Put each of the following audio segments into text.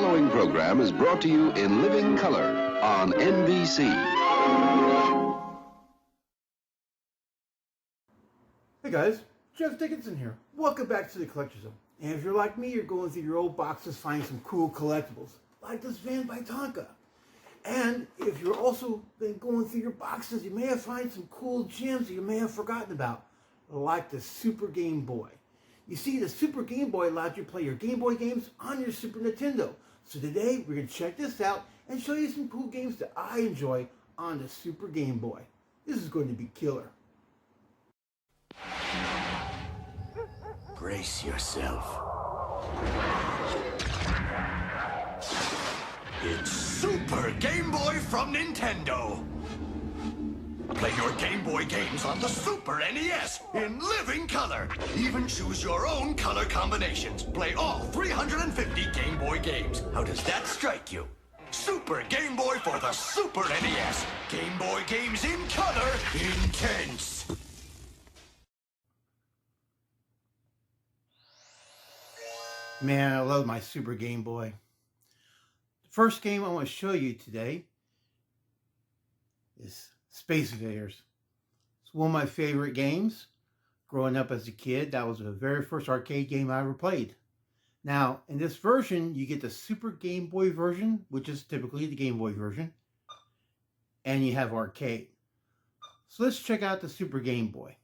following program is brought to you in living color on NBC. Hey guys, Jeff Dickinson here. Welcome back to the Collector Zone. And if you're like me, you're going through your old boxes finding some cool collectibles, like this van by Tonka. And if you're also been going through your boxes, you may have found some cool gems that you may have forgotten about, like the Super Game Boy. You see, the Super Game Boy allowed you to play your Game Boy games on your Super Nintendo. So today, we're going to check this out and show you some cool games that I enjoy on the Super Game Boy. This is going to be killer. Brace yourself. It's Super Game Boy from Nintendo. Play your Game Boy games on the Super NES in living color. Even choose your own color combinations. Play all 350 Game Boy games. How does that strike you? Super Game Boy for the Super NES. Game Boy games in color, intense. Man, I love my Super Game Boy. The first game I want to show you today is Space Invaders. It's one of my favorite games. Growing up as a kid, that was the very first arcade game I ever played. Now, in this version, you get the Super Game Boy version, which is typically the Game Boy version, and you have arcade. So let's check out the Super Game Boy.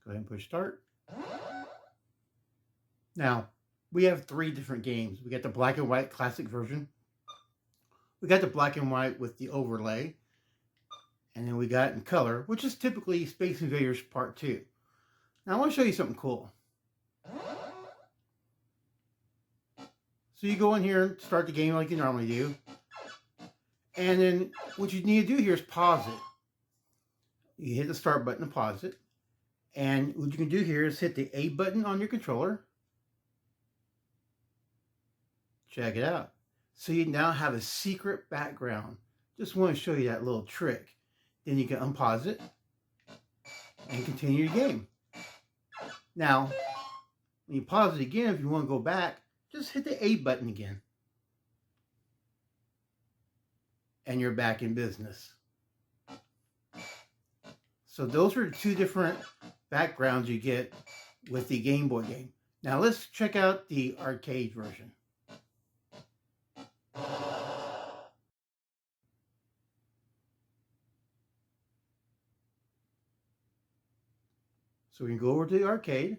Go ahead and push start. Now, we have three different games. We got the black and white classic version. We got the black and white with the overlay. And then we got in color, which is typically Space Invaders Part 2. Now, I want to show you something cool. So you go in here and start the game like you normally do. And then what you need to do here is pause it. You hit the start button to pause it. And what you can do here is hit the A button on your controller. Check it out. So you now have a secret background. Just want to show you that little trick. Then you can unpause it and continue your game. Now, when you pause it again, if you want to go back, just hit the A button again. And you're back in business. So those are two different backgrounds you get with the Game Boy game. Now let's check out the arcade version. So we can go over to the arcade.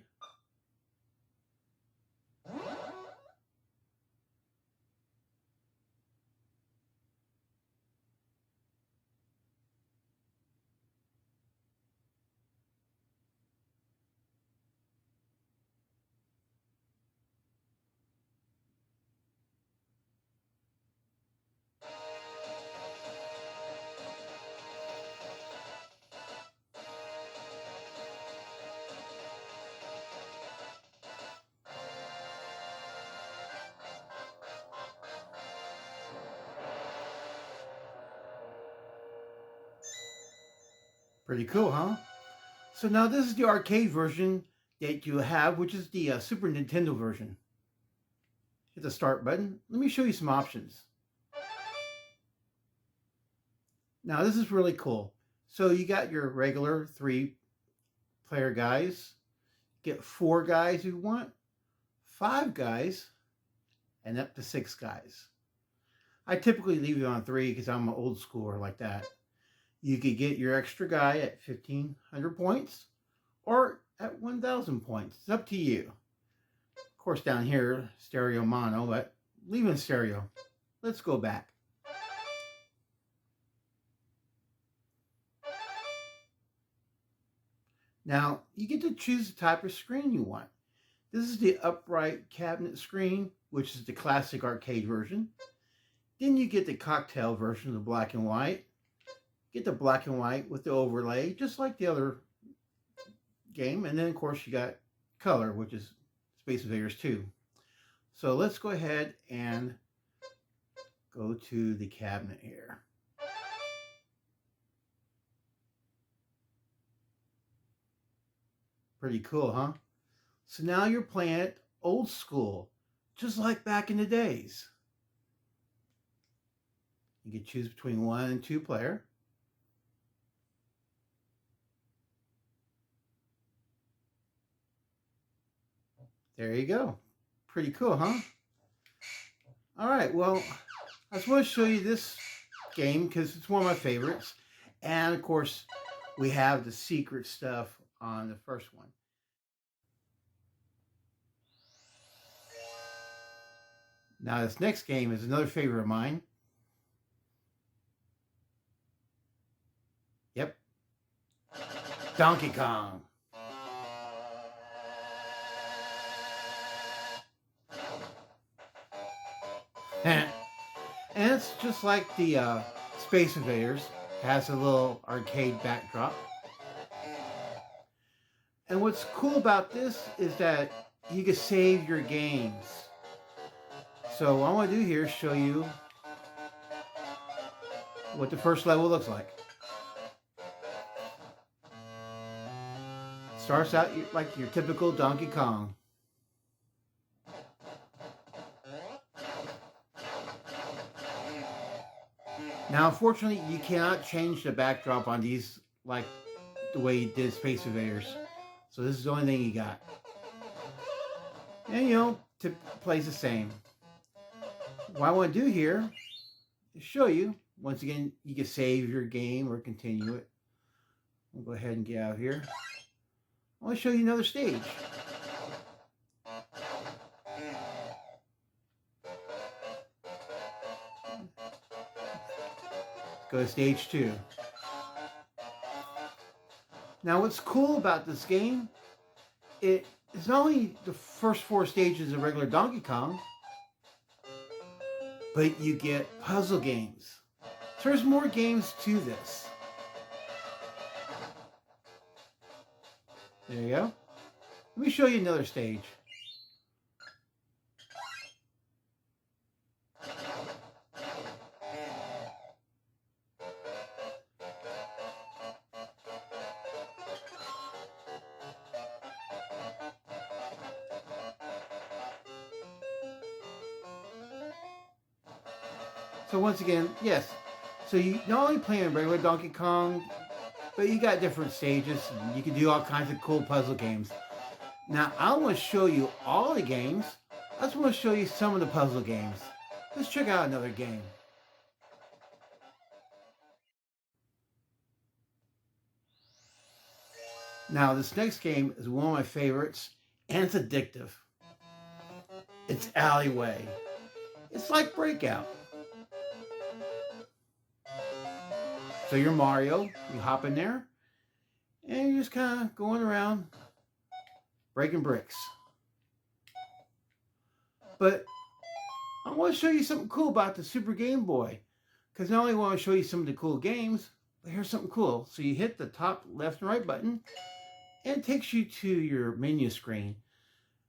Pretty cool, huh? So now this is the arcade version that you have, which is the Super Nintendo version. Hit the start button. Let me show you some options. Now this is really cool. So you got your regular 3-player guys. Get 4 guys if you want, 5 guys, and up to 6 guys. I typically leave it on 3 because I'm an old schooler like that. You could get your extra guy at 1,500 points or at 1,000 points. It's up to you. Of course, down here, stereo mono, but leaving stereo. Let's go back. Now, you get to choose the type of screen you want. This is the upright cabinet screen, which is the classic arcade version. Then you get the cocktail version of the black and white. Get the black and white with the overlay, just like the other game. And then, of course, you got color, which is Space Invaders 2. So let's go ahead and go to the cabinet here. Pretty cool, huh? So now you're playing it old school, just like back in the days. You can choose between 1 and 2 player. There you go. Pretty cool, huh? All right, well, I just want to show you this game because it's one of my favorites. And of course, we have the secret stuff on the first one. Now, this next game is another favorite of mine. Yep. Donkey Kong. And it's just like the Space Invaders. It has a little arcade backdrop. And what's cool about this is that you can save your games. So what I want to do here is show you what the first level looks like. Starts out like your typical Donkey Kong. Now, unfortunately, you cannot change the backdrop on these like the way you did Space Invaders. So this is the only thing you got. And, you know, plays the same. What I want to do here is show you, once again, you can save your game or continue it. We'll go ahead and get out here. I want to show you another stage. Go to stage 2. Now, what's cool about this game, it is not only the first 4 stages of regular Donkey Kong, but you get puzzle games. So there's more games to this. There you go. Let me show you another stage. So once again, yes. So you not only play in regular Donkey Kong, but you got different stages. And you can do all kinds of cool puzzle games. Now, I don't want to show you all the games. I just want to show you some of the puzzle games. Let's check out another game. Now, this next game is one of my favorites, and it's addictive. It's Alleyway. It's like Breakout. So you're Mario, you hop in there, and you're just kind of going around breaking bricks. But I want to show you something cool about the Super Game Boy, because not only want to show you some of the cool games, but here's something cool. So you hit the top left and right button, and it takes you to your menu screen.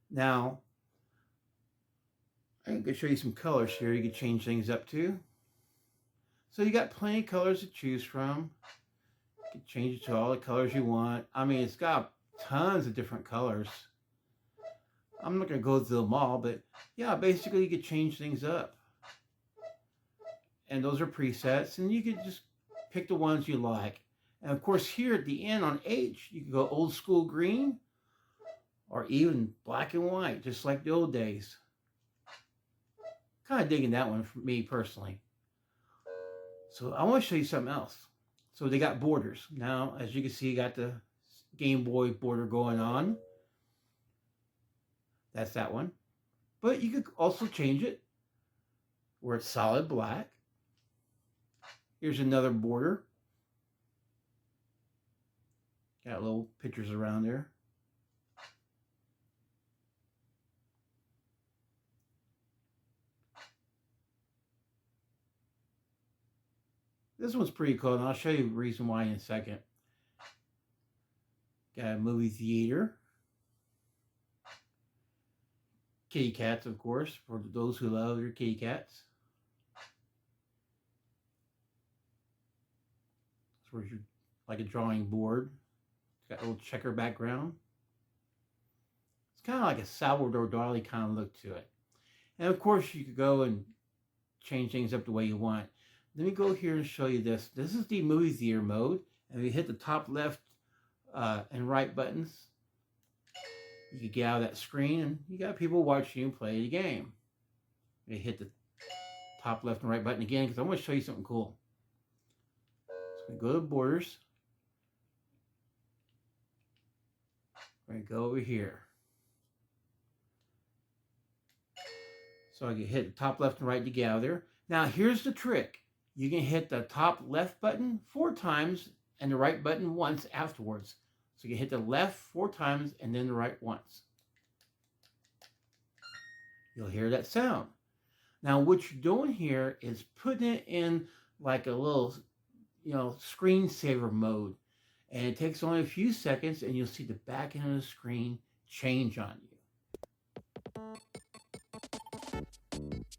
Now, I'm going to show you some colors here you can change things up to. So you got plenty of colors to choose from. You can change it to all the colors you want. I mean, it's got tons of different colors. I'm not going to go through them all, but yeah, basically you could change things up. And those are presets, and you could just pick the ones you like. And of course, here at the end on H, you can go old school green or even black and white, just like the old days. Kind of digging that one for me personally. So I want to show you something else. So they got borders. Now, as you can see, you got the Game Boy border going on. That's that one. But you could also change it where it's solid black. Here's another border. Got little pictures around there. This one's pretty cool, and I'll show you the reason why in a second. Got a movie theater. Kitty cats, of course, for those who love their kitty cats. It's where you're like a drawing board. It's got a little checker background. kind of like a Salvador Dali kind of look to it. And of course, you could go and change things up the way you want. Let me go here and show you this. This is the movie theater mode. And if you hit the top left and right buttons, you can get out of that screen and you got people watching you play the game. You hit the top left and right button again because I want to show you something cool. So we go to borders. We're going to go over here. So I can hit the top left and right to get out of there. Now here's the trick. You can hit the top left button 4 times and the right button once afterwards. So you can hit the left 4 times and then the right once. You'll hear that sound. Now what you're doing here is putting it in like a little, screensaver mode. And it takes only a few seconds and you'll see the back end of the screen change on you.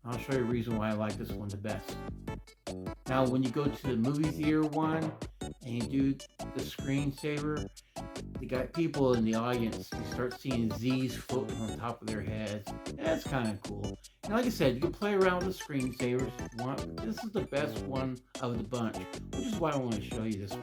I'll show you a reason why I like this one the best. Now when you go to the movie theater one and you do the screensaver, you got people in the audience, you start seeing Z's floating on top of their heads. That's kind of cool. And like I said, you can play around with the screensavers if you want, but this is the best one of the bunch, which is why I want to show you this one.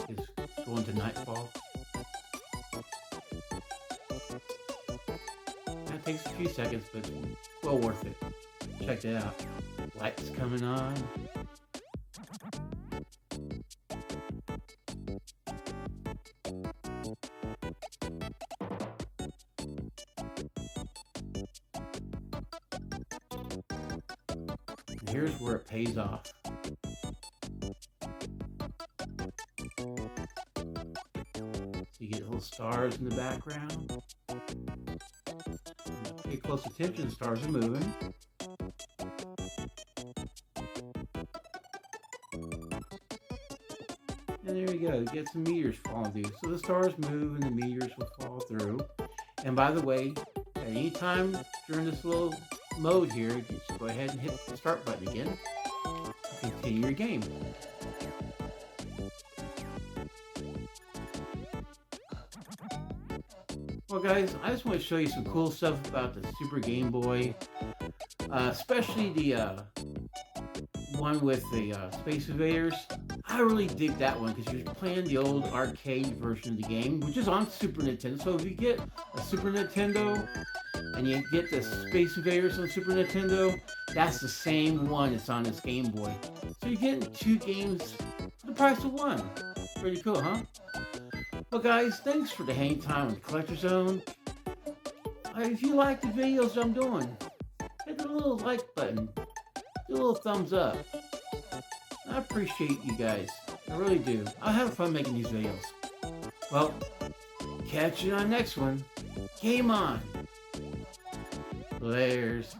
Is going to nightfall. That takes a few seconds, but it's well worth it. Check that out. Lights coming on. And here's where it pays off. You get little stars in the background. Pay close attention, the stars are moving. And there you go, you get some meteors falling through. So the stars move and the meteors will fall through. And by the way, at any time during this little mode here, you can just go ahead and hit the start button again to continue your game. Well guys, I just want to show you some cool stuff about the Super Game Boy, especially the one with the Space Invaders. I really dig that one because you're playing the old arcade version of the game, which is on Super Nintendo. So if you get a Super Nintendo and you get the Space Invaders on Super Nintendo, that's the same one that's on this Game Boy. So you're getting 2 games for the price of 1. Pretty cool, huh? Well guys, thanks for the hang time with the Collector Zone. If you like the videos I'm doing, hit the little like button, do a little thumbs up. I appreciate you guys, I really do. I have fun making these videos. Well, catch you on the next one. Game on. Layers.